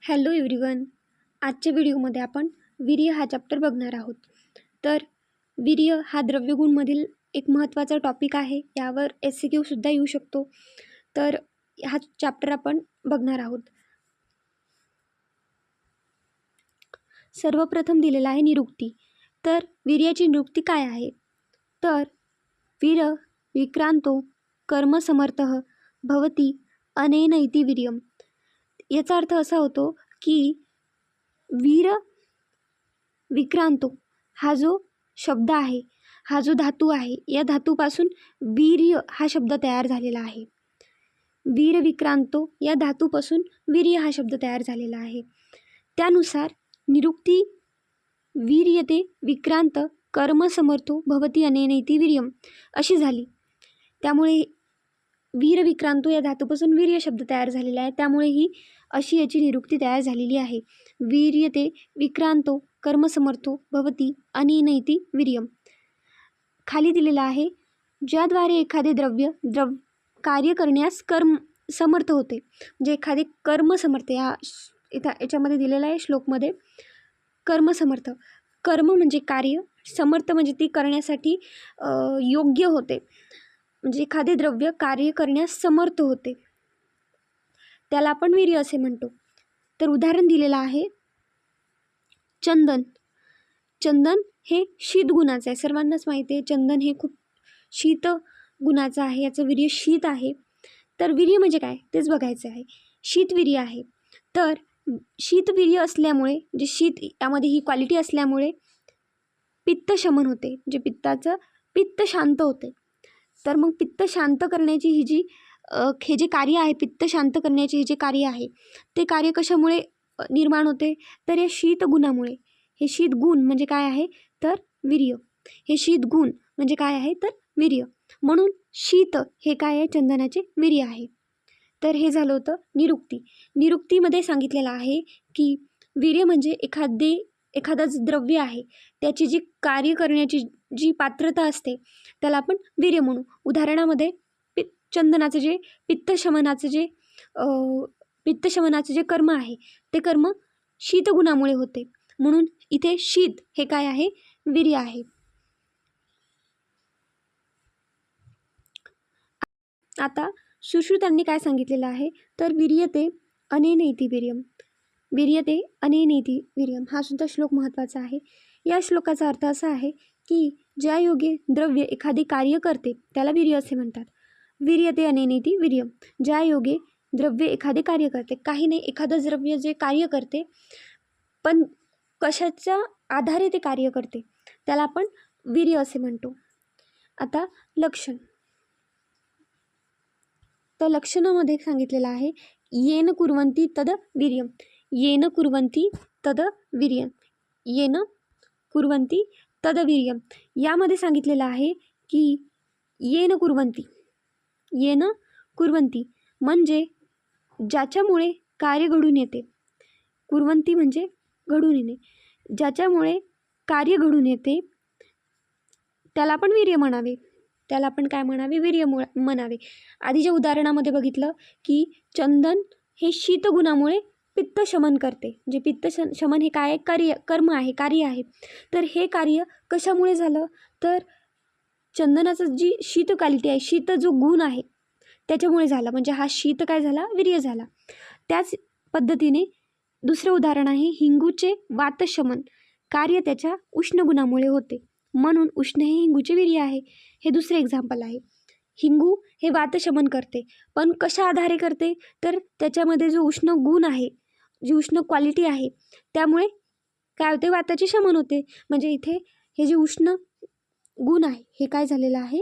Hello everyone. आजच्या व्हिडिओमध्ये आपण वीर्य हा चॅप्टर बघणार आहोत. तर वीर्य हा द्रव्यगुणमधील एक महत्त्वाचा टॉपिक आहे. यावर SCQ सुद्धा येऊ शकतो. तर हा चॅप्टर आपण बघणार आहोत. सर्वप्रथम दिलेला आहे निरुक्ती. तर वीर्याची निरुक्ती काय आहे? तर वीर विक्रांतो कर्मसमर्थः भवति अनेन इति वीर्यम. याचा अर्थ असा होतो की वीर विक्रांतो हा जो शब्द आहे, हा जो धातू आहे, या धातूपासून वीर्य हा शब्द तयार झालेला आहे. वीर विक्रांतो या धातूपासून वीर्य हा शब्द तयार झालेला आहे. त्यानुसार निरुक्ती वीर्यते विक्रांत कर्मसमर्थो भवति अनेन इति वीर्यम अशी झाली. त्यामुळे वीर विक्रांतो या धातूपासून वीर्य शब्द तयार झालेला आहे. त्यामुळे ही अशी याची निरुक्ती तयार झालेली आहे. वीर्यते विक्रांतो कर्मसमर्थो भवति अनेन इति वीर्यम. खाली दिलेला आहे, ज्याद्वारे एखादे द्रव्य कार्य करण्यास समर्थ होते. म्हणजे एखादे कर्मसमर्थ, याच्यामध्ये दिलेला आहे श्लोकमध्ये कर्मसमर्थ. कर्म म्हणजे कार्य, समर्थ म्हणजे ती करण्यासाठी योग्य होते. म्हणजे एखादे द्रव्य कार्य करण्यास समर्थ होते, त्याला आपण वीर्य असे म्हणतो. तर उदाहरण दिलेलं आहे चंदन. चंदन हे शीत गुणाचं आहे. सर्वांनाच माहिती आहे चंदन हे खूप शीत गुणाचं आहे, याचं वीर्य शीत आहे. तर वीर्य म्हणजे काय तेच बघायचं आहे. शीतवीर्य आहे. तर शीतवीर्य असल्यामुळे, जे शीत यामध्ये ही क्वालिटी असल्यामुळे पित्त शमन होते. जे पित्त शांत होते. तर मग पित्त शांत करण्याची हे जे कार्य आहे, पित्त शांत करण्याचे हे जे कार्य आहे, ते कार्य कशामुळे निर्माण होते? तर या शीत गुणामुळे. हे शीत गुण म्हणजे काय आहे? तर वीर्य. हे शीत गुण म्हणजे काय आहे? तर वीर्य. म्हणून शीत हे काय आहे? चंदनाचे वीर्य आहे. तर हे झालं होतं निरुक्ती. निरुक्तीमध्ये सांगितलेलं आहे की वीर्य म्हणजे एखादा द्रव्य आहे, त्याची जी कार्य करण्याची जी पात्रता असते त्याला आपण वीर्य म्हणू. उदाहरणामध्ये चंदनाचं जे पित्त शमनाचे जे कर्म आहे, ते कर्म शीतगुणामुळे होते. म्हणून इथे शीत हे काय आहे? वीर्य आहे. आता सुश्रुतांनी काय सांगितलेलं आहे? तर वीर्यते अनेन इति वीर्यम. वीर्यते अनेन इति वीर्यम हा सुद्धा श्लोक महत्त्वाचा आहे. या श्लोकाचा अर्थ असा आहे की ज्या योगे द्रव्य एखादे कार्य करते त्याला वीर्य असे म्हणतात. वीर्यते अनेन इति वीर्यम. ज्या योगे द्रव्य एखादे कार्य करते, काही नाही, एखादं द्रव्य जे कार्य करते, पण कशाच्या आधारे ते कार्य करते त्याला आपण वीर्य असे म्हणतो. आता लक्षण. तर लक्षणामध्ये सांगितलेलं आहे येन कुर्वन्ति तद वीर्यम. येन कुर्वन्ति तद वीर्यम. येन कुर्वन्ति तद वीर्यम. यामध्ये सांगितलेलं आहे की येन कुर्वन्ति. येन कुर्वन्ति म्हणजे ज्याच्यामुळे कार्य घडून येते. कुर्वन्ति म्हणजे घडून येणे. ज्याच्यामुळे कार्य घडून येते त्याला आपण वीर्य म्हणावे. त्याला आपण काय म्हणावे? वीर्य म्हणावे. आधीच्या उदाहरणामध्ये बघितलं की चंदन हे शीतगुणामुळे पित्त शमन करते. जे पित्त शमन हे काय आहे? कर्म आहे, कार्य आहे. तर हे कार्य कशामुळे झालं? तर चंदनाचं जी शीत क्वालिटी आहे, शीत जो गुण आहे त्याच्यामुळे झाला. म्हणजे हा शीत काय झाला? वीर्य झाला. त्याच पद्धतीने दुसरं उदाहरण आहे हिंगूचे वातशमन. कार्य त्याच्या उष्ण गुणामुळे होते, म्हणून उष्ण हे हिंगूचे वीर्य आहे. हे दुसरे एक्झाम्पल आहे. हिंगू हे वातशमन करते, पण कशा आधारे करते? तर त्याच्यामध्ये जो उष्ण गुण आहे, जी उष्ण क्वालिटी आहे, त्यामुळे काय होते? वाताचे शमन होते. म्हणजे इथे हे जे उष्ण गुण आहे हे काय झालेलं आहे?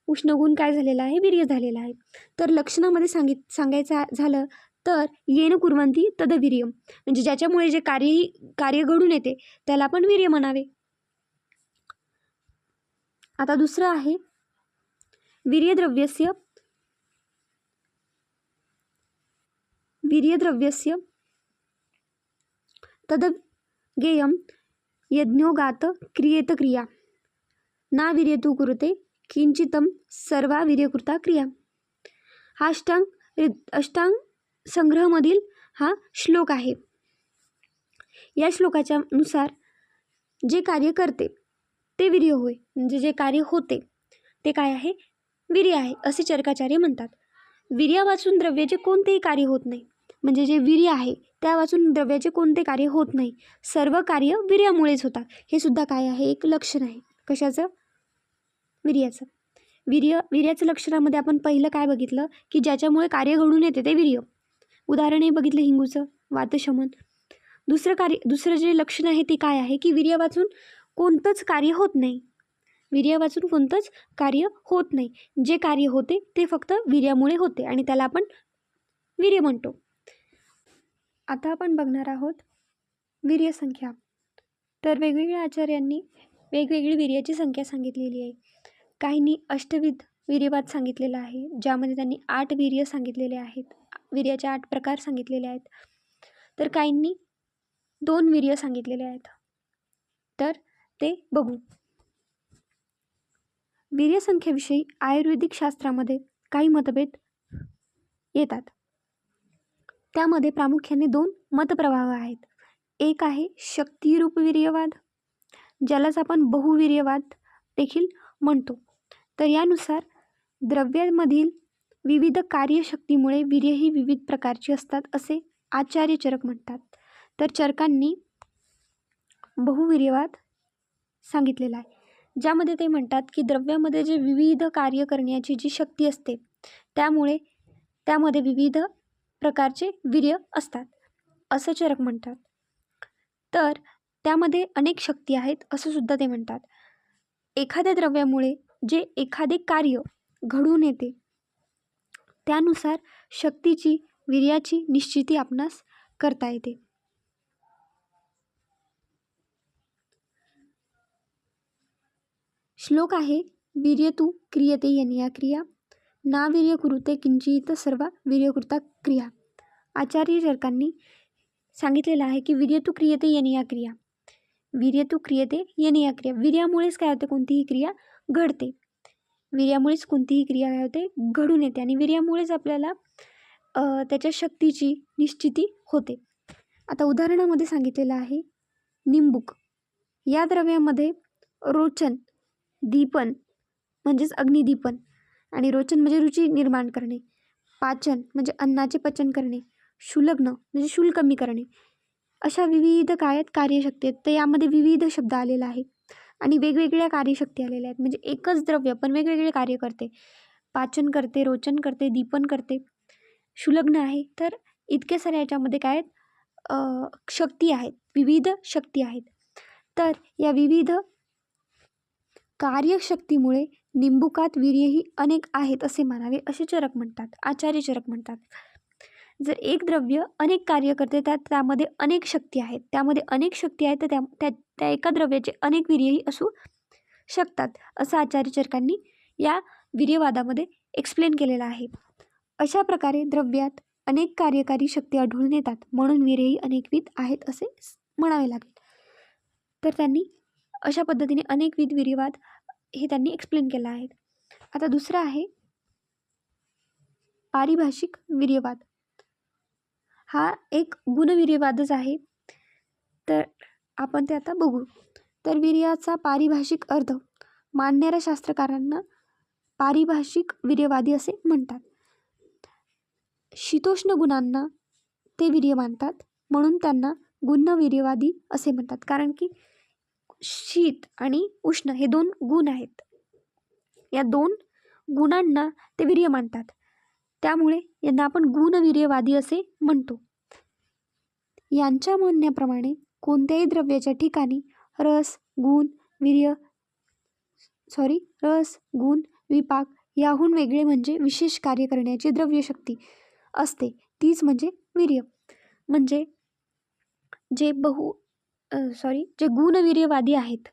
उष्ण गुण काय झालेला आहे? वीर्य झालेला आहे. तर लक्षणामध्ये सांगायचं झालं तर येन कुर्वन्ति तद वीर्यम म्हणजे ज्याच्यामुळे जे कार्य घडून येते त्याला आपण वीर्य म्हणावे. आता दुसरं आहे वीर्यद्रव्यस्य तद गेयम यज्ञोगात क्रियेत क्रिया ना वीर्यतु कुरुते किंचितम सर्वा वीर्यकृता क्रिया. हा अष्टांग संग्रहमधील हा श्लोक आहे. या श्लोकाच्या नुसार जे कार्य करते ते वीर्य होय, म्हणजे जे कार्य होते ते काय आहे, वीर्य आहे असे चरकाचार्य म्हणतात. वीर्या वाचून द्रव्याचे कोणतेही कार्य होत नाही, म्हणजे जे वीर्य आहे त्या वाचून द्रव्याचे कोणते कार्य होत नाही, सर्व कार्य वीर्यामुळेच होतात. हे सुद्धा काय आहे, एक लक्षण आहे. कशाचं, वीर्याचं. वीर्याचं लक्षणामध्ये आपण पहिलं काय बघितलं की ज्याच्यामुळे कार्य घडून येते ते वीर्य. उदाहरण हे बघितलं हिंगूचं, वातशमन. दुसरं जे लक्षण आहे ते काय आहे की वीर्य वाचून कोणतंच कार्य होत नाही. वीर्य वाचून कोणतंच कार्य होत नाही, जे कार्य होते ते फक्त वीर्यामुळे होते आणि त्याला आपण वीर्य म्हणतो. आता आपण बघणार आहोत वीर्य संख्या. तर वेगवेगळ्या आचार्यांनी वेगवेगळी वीर्याची संख्या सांगितलेली आहे. काहींनी अष्टविध वीर्यवाद सांगितलेला आहे, ज्यामध्ये त्यांनी 8 वीर्य सांगितलेले आहेत, वीर्याचे 8 प्रकार सांगितलेले आहेत. तर काहींनी 2 वीर्य सांगितलेले आहेत. तर ते बघू. वीर्यसंख्येविषयी आयुर्वेदिक शास्त्रामध्ये काही मतभेद येतात. त्यामध्ये प्रामुख्याने 2 मतप्रवाह आहेत. एक आहे शक्तिरूप वीर्यवाद, ज्यालाच आपण बहुवीर्यवाद देखील म्हणतो. तर यानुसार द्रव्यामधील विविध कार्यशक्तीमुळे वीर्य ही विविध प्रकारची असतात असे आचार्य चरक म्हणतात. तर चरकांनी बहुवीर्यवाद सांगितलेला आहे, ज्यामध्ये ते म्हणतात की द्रव्यामध्ये जे विविध कार्य करण्याची जी शक्ती असते त्यामुळे त्यामध्ये विविध प्रकारचे वीर्य असतात असं चरक म्हणतात. तर त्यामध्ये अनेक शक्ती आहेत असं सुद्धा ते म्हणतात. एखाद्या द्रव्यामुळे जे एखादे कार्य घडून येते त्यानुसार शक्तीची, वीर्याची निश्चिती आपणास करता येते. श्लोक आहे, वीर्यतु क्रियते यनिया क्रिया, ना वीर्य कुरुते किंचित सर्वा वीर्यकृता क्रिया. आचार्य चरकांनी सांगितलेलं आहे की वीर्यतु क्रियते यनिया क्रिया, वीर्यतु क्रियते यनिया क्रिया. वीर्यामुळेच काय होते, कोणतीही क्रिया घडते. वीर्यामुळेच कोणतीही क्रिया काय होते, घडून येते आणि वीर्यामुळेच आपल्याला त्याच्या शक्तीची निश्चिती होते. आता उदाहरणामध्ये सांगितलेलं आहे निंबूक. या द्रव्यामध्ये रोचन, दीपन म्हणजेच अग्निदीपन, आणि रोचन म्हणजे रुची निर्माण करणे, पाचन म्हणजे अन्नाचे पचन करणे, शूलग्न म्हणजे शूल कमी करणे, अशा विविध काय कार्यशक्ती आहेत. तर यामध्ये विविध शब्द आलेला आहे आणि वेगवेगळ्या कार्यशक्ती आलेल्या आहेत. म्हणजे एकच द्रव्य पण वेगवेगळे कार्य करते, पाचन करते, रोचन करते, दीपन करते, शूलग्न आहे. तर इतके सारे याच्यामध्ये काय आहेत, शक्ती आहेत, विविध शक्ती आहेत. तर या विविध कार्यशक्तीमुळे निंबुकात वीर्यही अनेक आहेत असे मानावे असे चरक म्हणतात, आचार्य चरक म्हणतात. जर एक द्रव्य अनेक कार्य करते त्यामध्ये अनेक शक्ती आहेत, त्यामध्ये अनेक शक्ती आहेत, तर त्या एका द्रव्याचे अनेक वीर्यही असू शकतात असं आचार्य चरकांनी या वीर्यवादामध्ये एक्सप्लेन केलेलं आहे. अशा प्रकारे द्रव्यात अनेक कार्यकारी शक्ती आढळून येतात, म्हणून वीर्यही अनेकविध आहेत असे म्हणावे लागेल. तर त्यांनी अशा पद्धतीने अनेकविध वीर्यवाद हे त्यांनी एक्सप्लेन केला आहे. आता दुसरा आहे पारिभाषिक वीर्यवाद. हा एक गुणवीर्यवादच आहे. तर आपण ते आता बघू. तर वीर्याचा पारिभाषिक अर्थ मांडणाऱ्या शास्त्रकारांना पारिभाषिक वीर्यवादी असे म्हणतात. शीतोष्ण गुणांना ते वीर्य मानतात, म्हणून त्यांना गुणवीर्यवादी असे म्हणतात. कारण की शीत आणि उष्ण हे 2 गुण आहेत, या 2 गुणांना ते वीर्य मानतात, त्यामुळे यांना आपण गुणवीर्यवादी असे म्हणतो. यांच्या म्हणण्याप्रमाणे कोणत्याही द्रव्याच्या ठिकाणी रस, गुण, विपाक याहून वेगळे म्हणजे विशेष कार्य करण्याची द्रव्यशक्ती असते, तीच म्हणजे वीर्य. म्हणजे जे गुणवीर्यवादी आहेत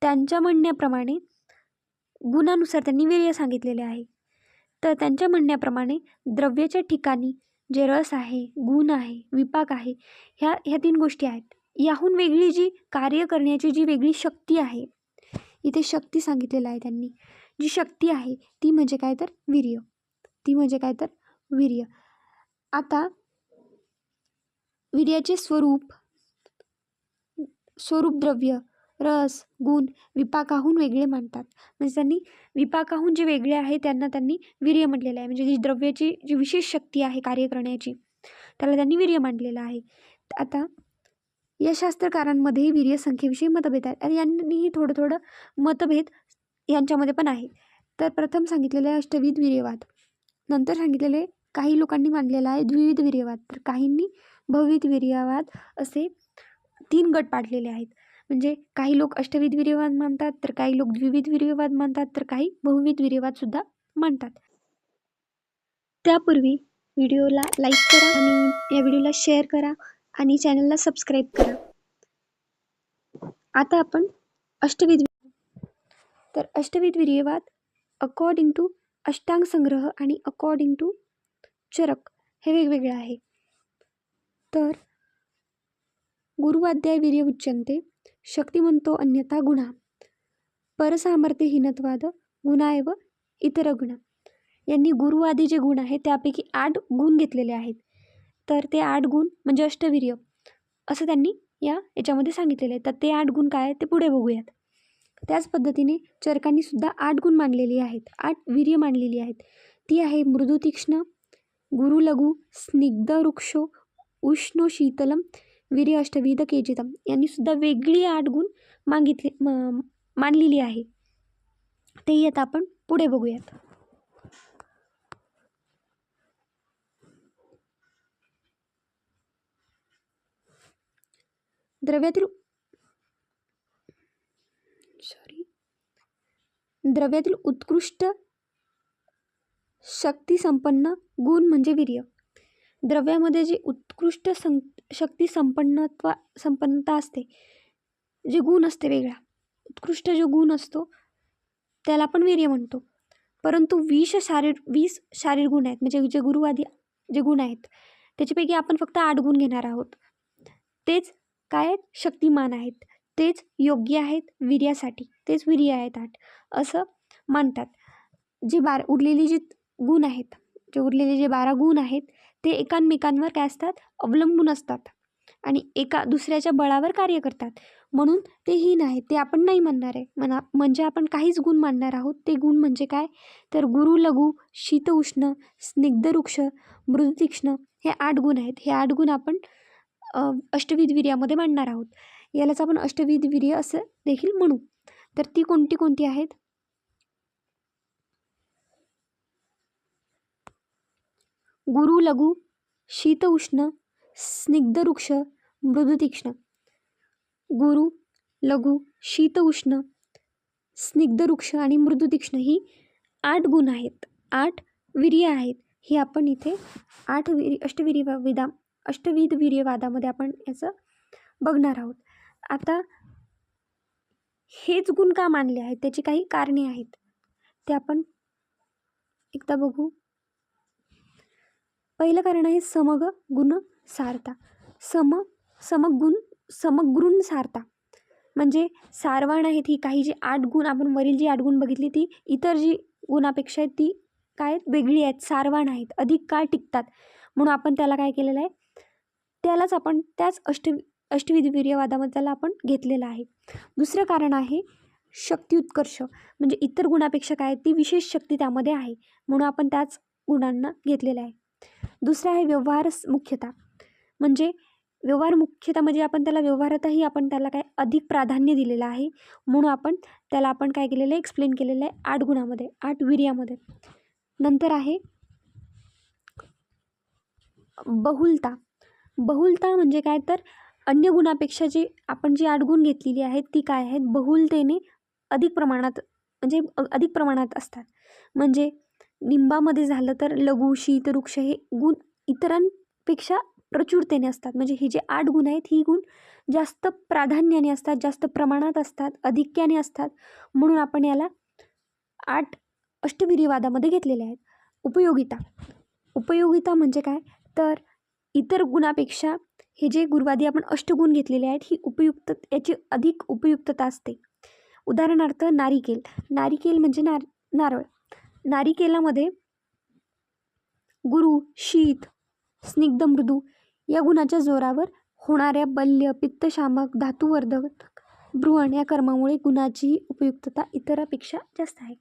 त्यांच्या म्हणण्याप्रमाणे गुणानुसार त्यांनी वीर्य सांगितलेले आहे. तर त्यांच्या म्हणण्याप्रमाणे द्रव्याच्या ठिकाणी जे रस आहे, गुण आहे, विपाक आहे, ह्या 3 गोष्टी आहेत. याहून वेगळी जी कार्य करण्याची जी वेगळी शक्ती आहे, इथे शक्ती सांगितलेलं आहे त्यांनी, जी शक्ती आहे ती म्हणजे काय तर वीर्य, ती म्हणजे काय तर वीर्य. आता वीर्याचे स्वरूप द्रव्य, रस, गुण विपाकाहून वेगळे मानतात. म्हणजे त्यांनी विपाकाहून जे वेगळे आहे त्यांना त्यांनी वीर्य म्हटलेलं आहे. म्हणजे जी द्रव्याची जी विशेष शक्ती आहे कार्य करण्याची त्याला त्यांनी वीर्य मांडलेलं आहे. आता या शास्त्रकारांमध्ये वीर्य संख्येविषयी मतभेद आहेत आणि यांनीही थोडं मतभेद यांच्यामध्ये पण आहे. तर प्रथम सांगितलेलं आहे अष्टविध वीर्यवाद, नंतर सांगितलेले काही लोकांनी मांडलेला आहे द्विविध वीर्यवाद, तर काहींनी बहुविध वीर्यवाद असे 3 गट पाडलेले आहेत. म्हणजे काही लोक अष्टविध वीर्यवाद मानतात, तर काही लोक द्विविध वीर्यवाद मानतात, तर काही बहुविध वीर्यवाद सुद्धा मानतात. त्यापूर्वी व्हिडिओला लाईक करा आणि या व्हिडिओला शेअर करा आणि चॅनलला सबस्क्राईब करा. आता आपण अष्टविध वीर्यवाद अकॉर्डिंग टू अष्टांग संग्रह आणि अकॉर्डिंग टू चरक हे वेगवेगळे आहे. तर गुरुवाद्याय वीर्य उच्यन्ते शक्तिमंतो अन्यथा गुणा परसामर्थ्यहीनत्वाद गुणा एव इतर गुण. यांनी गुरुवादी जे गुण आहेत त्यापैकी 8 गुण घेतलेले आहेत. तर ते 8 गुण म्हणजे अष्टवीर्य असं त्यांनी याच्यामध्ये सांगितलेलं आहे. तर ते 8 गुण काय आहेत ते पुढे बघूयात. त्याच पद्धतीने चरकांनी सुद्धा 8 गुण मांडलेली आहेत, 8 वीर्य मांडलेली आहेत. ती आहे मृदू तीक्ष्ण, गुरु लघु, स्निग्ध वृक्षो, उष्णो शीतलम, वीर्य अष्टविध केजितम. यांनी सुद्धा वेगळी 8 गुण मांडलेली आहे. तेही आता आपण पुढे बघूयात. द्रव्यातील उत्कृष्ट शक्तिसंपन्न गुण म्हणजे वीर्य. द्रव्यामध्ये जी उत्कृष्ट शक्ती संपन्नता असते, जे गुण असते वेगळा उत्कृष्ट जो गुण असतो त्याला आपण वीर्य म्हणतो. परंतु 20 शारीर गुण आहेत, म्हणजे जे गुरुवादी जे गुण आहेत त्याच्यापैकी आपण फक्त 8 गुण घेणार आहोत. तेच काय आहेत, शक्तिमान आहेत, तेच योग्य आहेत वीर्यासाठी, तेच वीर्य आहेत 8 असं मानतात. जे उरलेली जी गुण आहेत, उरलेले जे 12 गुण आहेत ते एकांमेकांवर काय असतात, अवलंबून असतात आणि एका दुसऱ्याच्या बळावर कार्य करतात. म्हणून ते हीन आहेत, ते आपण नाही मानणार आहे. म्हणजे आपण काहीच गुण मानणार आहोत. ते गुण म्हणजे काय, तर गुरु लघु, शीत उष्ण, स्निग्ध वृक्ष, मृदू तीक्ष्ण हे 8 गुण आहेत. हे 8 गुण आपण अष्टविध वीर्यामध्ये मांडणार आहोत. यालाच आपण अष्टविध वीर्य असं देखील म्हणू. तर ती कोणती आहेत, गुरु लघु, शीत उष्ण, स्निग्ध वृक्ष, मृदू तीक्ष्ण. गुरु लघु, शीत उष्ण, स्निग्ध वृक्ष आणि मृदू तीक्ष्ण ही 8 गुण आहेत, 8 वीर्य आहेत. ही आपण इथे 8 अष्टविध वीर्यवादामध्ये आपण याचं बघणार आहोत. आता हेच गुण का मानले आहेत त्याची काही कारणे आहेत, ते आपण एकदा बघू. पहिलं कारण आहे समग गुण सारता. समगुण सारता म्हणजे सारवाण आहेत. ही काही जी 8 गुण आपण वरील जी 8 गुण बघितली ती इतर जी गुणापेक्षा आहेत ती काय वेगळी आहेत, सारवाण आहेत, अधिक काळ टिकतात. म्हणून आपण त्याला काय केलेलं आहे, त्यालाच आपण त्याच अष्टविध वीर्यवादामध्ये त्याला आपण घेतलेलं आहे. दुसरं कारण आहे शक्ती उत्कर्ष, म्हणजे इतर गुणापेक्षा काय ती विशेष शक्ती त्यामध्ये आहे, म्हणून आपण त्याच गुणांना घेतलेलं आहे. दुसरं आहे व्यवहार मुख्यता, म्हणजे व्यवहार मुख्यता म्हणजे आपण त्याला व्यवहारातही आपण त्याला काय अधिक प्राधान्य दिलेलं आहे, म्हणून आपण त्याला आपण काय केलेलं आहे, एक्सप्लेन केलेलं आहे 8 गुणामध्ये, 8 वीर्यामध्ये. नंतर आहे बहुलता. बहुलता म्हणजे काय, तर अन्य गुणापेक्षा जी आपण जी 8 गुण घेतलेली आहेत ती काय आहेत, बहुलतेने अधिक प्रमाणात असतात. म्हणजे निंबामध्ये झालं तर लघु, शीत, वृक्ष हे गुण इतरांपेक्षा प्रचुरतेने असतात. म्हणजे हे जे 8 गुण आहेत ही गुण जास्त प्राधान्याने असतात, जास्त प्रमाणात असतात, अधिक्याने असतात, म्हणून आपण याला 8 अष्टवीर्यवादामध्ये घेतलेले आहेत. उपयोगिता म्हणजे काय, तर इतर गुणापेक्षा हे जे गुरुवादी आपण अष्टगुण घेतलेले आहेत ही याची अधिक उपयुक्तता असते. उदाहरणार्थ नारिकेल म्हणजे नारळ. नारिकेलामध्ये गुरु, शीत, स्निग्ध, मृदू या गुणाच्या जोरावर होणाऱ्या बल्य, पित्तशामक, धातुवर्धक, ब्रुवण या कर्मामुळे गुणाची उपयुक्तता इतरापेक्षा जास्त आहे.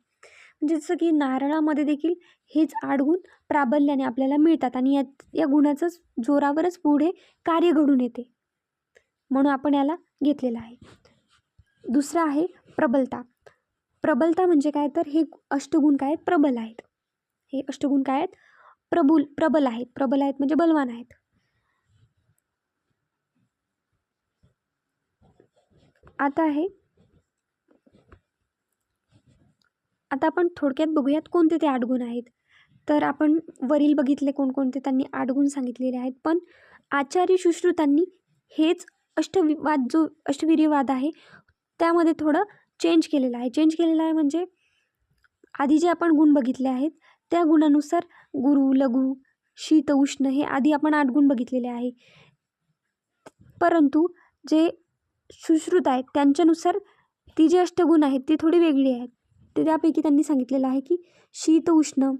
म्हणजे जसं की नारळामध्ये देखील हेच 8 गुण प्राबल्याने आपल्याला मिळतात आणि या गुणाचंच जोरावरच पुढे कार्य घडून येते, म्हणून आपण याला घेतलेलं आहे. दुसरा आहे प्रबलता. प्रबलता म्हणजे काय, तर हे अष्टगुण काय आहेत, प्रबल आहेत. हे अष्टगुण काय आहेत, प्रबल आहेत. प्रबल आहेत म्हणजे बलवान आहेत. आता आपण थोडक्यात बघूयात कोणते ते 8 गुण आहेत. तर आपण वरील बघितले कोणकोणते, त्यांनी 8 गुण सांगितलेले आहेत. पण आचार्य सुश्रुतांनी हेच जो अष्टवीर्यवाद आहे त्यामध्ये थोडं चेंज केलेलं आहे. म्हणजे आधी जे आपण गुण बघितले आहेत त्या गुणानुसार गुरु, लघु, शीत, उष्ण हे आधी आपण 8 गुण बघितलेले आहे. परंतु जे सुश्रुत आहेत त्यांच्यानुसार ती जी अष्टगुण आहेत ती थोडी वेगळी आहेत. ते त्यापैकी त्यांनी सांगितलेलं आहे की शीत उष्ण,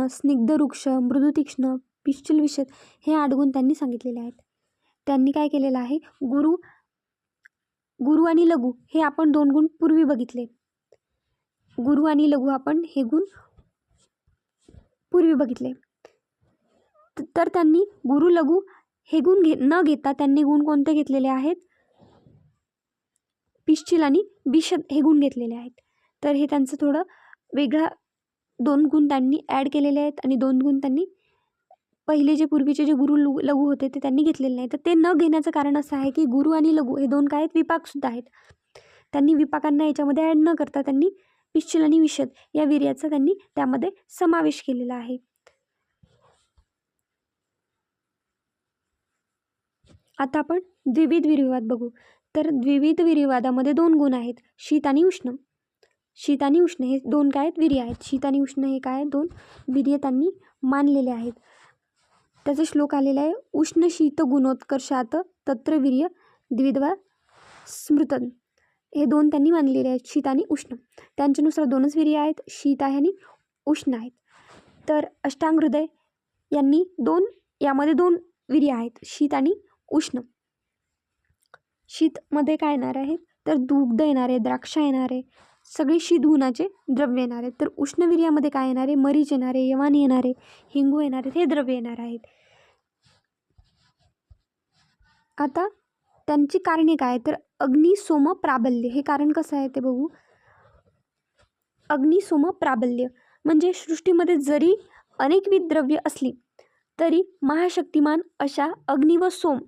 स्निग्ध रुक्ष, मृदू तीक्ष्ण, पिश्चल विशद हे 8 गुण त्यांनी सांगितलेले आहेत. त्यांनी काय केलेलं आहे, गुरु आणि लघु हे आपण 2 गुण पूर्वी बघितले. गुरु आणि लघु आपण हे गुण पूर्वी बघितले. तर त्यांनी गुरु, लघु हे गुण न घेता त्यांनी गुण कोणते घेतलेले आहेत, पिश्चिल आणि विशद हे गुण घेतलेले आहेत. तर हे त्यांचं थोडं वेगळा 2 गुण त्यांनी ॲड केलेले आहेत आणि 2 गुण त्यांनी पहिले जे पूर्वीचे जे गुरु लघु होते ते त्यांनी घेतलेले नाही. तर ते न घेण्याचं कारण असं आहे की गुरु आणि लघु हे 2 काय आहेत, विपाकसुद्धा आहेत. त्यांनी विपाकांना याच्यामध्ये ॲड न करता त्यांनी पिश्चिल आणि विशद या वीर्याचा त्यांनी त्यामध्ये समावेश केलेला आहे. आता आपण द्विविध वीर्यवाद बघू. तर द्विविध वीर्यवादामध्ये 2 गुण आहेत, शीत आणि उष्ण. शीत आणि उष्ण हे 2 काय आहेत, वीर्य आहेत. शीत आणि उष्ण हे काय 2 वीर्य त्यांनी मानलेले आहेत. त्याचा श्लोक आलेला आहे, उष्ण शीत गुणोत्कर्षात तत्र वीर्य द्विविधवा स्मृतन. हे 2 त्यांनी मानलेले आहेत, शीत आणि उष्ण. त्यांच्यानुसार 2च वीर्य आहेत, शीत आहे आणि उष्ण आहेत. तर अष्टांग हृदय यांनी यामध्ये 2 वीर्य आहेत, शीत आणि उष्ण. शीतमध्ये काय येणार आहे, तर दुग्ध येणार आहे, द्राक्ष येणार आहे, सगळे शीत गुणाचे द्रव्य येणार आहेत. तर उष्णवीर्यामध्ये काय येणार आहे, मरीच येणार आहे, यवान येणार आहे, हिंगू येणार आहेत, हे द्रव्य येणार आहेत. आता त्यांची कारणे काय, तर अग्नि, सोम, प्राबल्य. हे कारण कसं आहे ते बघू. अग्नि, सोम, प्राबल्य म्हणजे सृष्टीमध्ये जरी अनेकविध द्रव्य असली तरी महाशक्तिमान अशा अग्नि व सोम,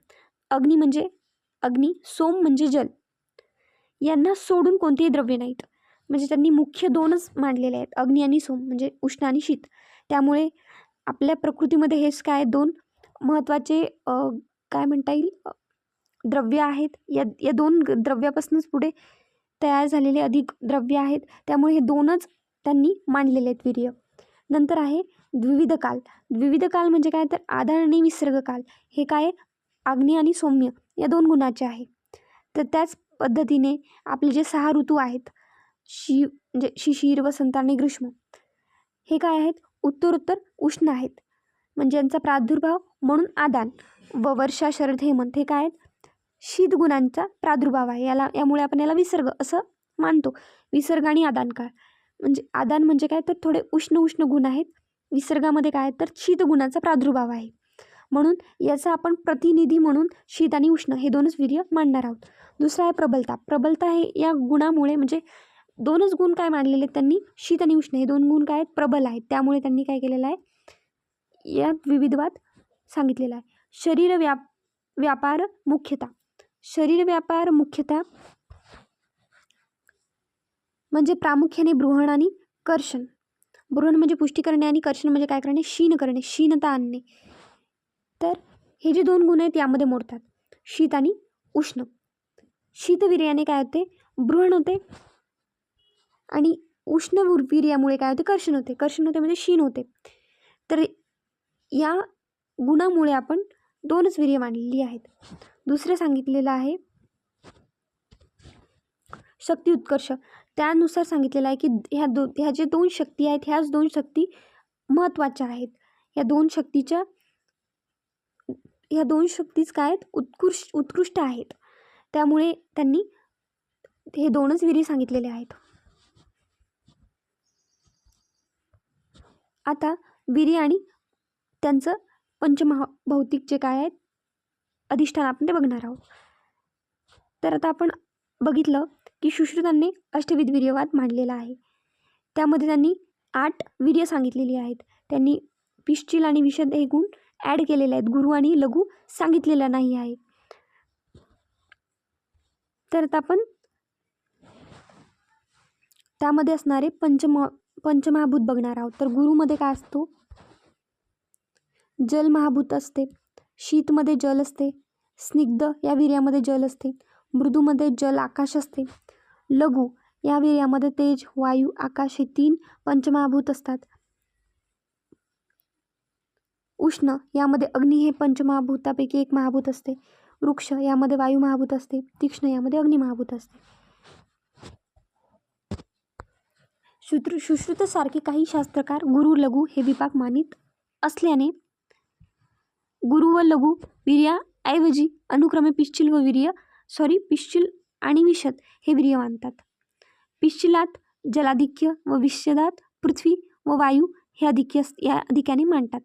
अग्नि म्हणजे अग्नि, सोम म्हणजे जल, यांना सोडून कोणतेही द्रव्य नाहीत. म्हणजे त्यांनी मुख्य 2च मांडलेले आहेत, अग्नि आणि सोम म्हणजे उष्ण आणि शीत. त्यामुळे आपल्या प्रकृतीमध्ये हेच काय 2 महत्त्वाचे काय म्हणता येईल द्रव्य आहेत. या 2 द्रव्यापासूनच पुढे तयार झालेले अधिक द्रव्य आहेत. त्यामुळे हे 2च त्यांनी मांडलेले आहेत वीर्य. नंतर आहे द्विविध काल. द्विविध काल म्हणजे काय, तर आधार आणि विसर्ग काल. हे काय, अग्नी आणि सौम्य या 2 गुणाचे आहे. तर त्याच पद्धतीने आपले जे 6 ऋतू आहेत, म्हणजे शिशिर, वसंत आणि ग्रीष्म, हे काय आहेत, उत्तरोत्तर उष्ण आहेत. म्हणजे यांचा प्रादुर्भाव म्हणून आदान. व वर्षा, शरद, हेमंत हे काय आहेत, शीत गुणांचा प्रादुर्भाव आहे. यामुळे आपण याला विसर्ग असं मानतो. विसर्ग आणि आदान काळ म्हणजे आदान म्हणजे काय, तर थोडे उष्ण गुण आहेत. विसर्गामध्ये काय, तर शीत गुणाचा प्रादुर्भाव आहे. म्हणून याचा आपण प्रतिनिधी म्हणून शीत आणि उष्ण हे 2च वीर्य मांडणार आहोत. दुसरा आहे प्रबलता. प्रबलता हे या गुणामुळे म्हणजे 2च गुण काय मांडलेले आहेत त्यांनी, शीत आणि उष्ण हे 2 गुण काय आहेत, प्रबल आहेत. त्यामुळे त्यांनी काय केलेलं आहे, या विविधवाद सांगितलेला आहे. शरीर व्यापार मुख्यता. शरीर व्यापार मुख्यता म्हणजे प्रामुख्याने बृहण आणि कर्षण. बृहण म्हणजे पुष्टी करणे आणि कर्षण म्हणजे काय करणे, शीन करणे, शीनता आणणे. तर हे जे 2 गुण आहेत यामध्ये मोडतात, शीत आणि उष्ण. शीतवीर्याने काय होते, बृहण होते आणि उष्ण वीर्यामुळे काय होते, कर्षण होते म्हणजे शीन होते. तर या गुणामुळे आपण 2च वीर्य मांडलेली आहेत. दुसरं सांगितलेलं आहे शक्ती उत्कर्ष. त्यानुसार सांगितलेलं आहे की ह्या जे 2 शक्ती आहेत ह्याच 2 शक्ती महत्त्वाच्या आहेत. ह्या दोन शक्तीच काय आहेत, उत्कृष्ट आहेत. त्यामुळे त्यांनी हे दोनच विहिरी सांगितलेले आहेत. आता विहिरी आणि त्यांचं पंचमहाभौतिक जे काय आहेत अधिष्ठान आपण ते बघणार आहोत. तर आता आपण बघितलं की सुश्रुतांनी अष्टविध वीर्यवाद मांडलेला आहे. त्यामध्ये त्यांनी 8 वीर्य सांगितलेली आहेत. त्यांनी पिश्चिल आणि विशद हे गुण ॲड केलेले आहेत. गुरु आणि लघु सांगितलेला नाही आहे. तर आता आपण त्यामध्ये असणारे पंचमहाभूत बघणार आहोत. तर गुरुमध्ये काय असतो, जल महाभूत असते, शीतमध्ये जल असते, स्निग्ध या वीर्यामध्ये जल असते, मृदूमध्ये जल आकाश असते, लघु या वीर्यामध्ये तेज वायू आकाश हे 3 पंचमहाभूत असतात, उष्ण यामध्ये अग्नी हे पंचमहाभूतापैकी एक महाभूत असते, वृक्ष यामध्ये वायू महाभूत असते, तीक्ष्ण यामध्ये अग्नि महाभूत असते. सुश्रुतसारखे काही शास्त्रकार गुरु लघु हे विभाग मानित असल्याने गुरु व लघु वीर्याऐवजी अनुक्रमे पिश्चिल आणि विशद हे वीर्य मानतात. पिश्चिलात जलाधिक्य व विशदात पृथ्वी व वायू हे या अधिक्याने मांडतात.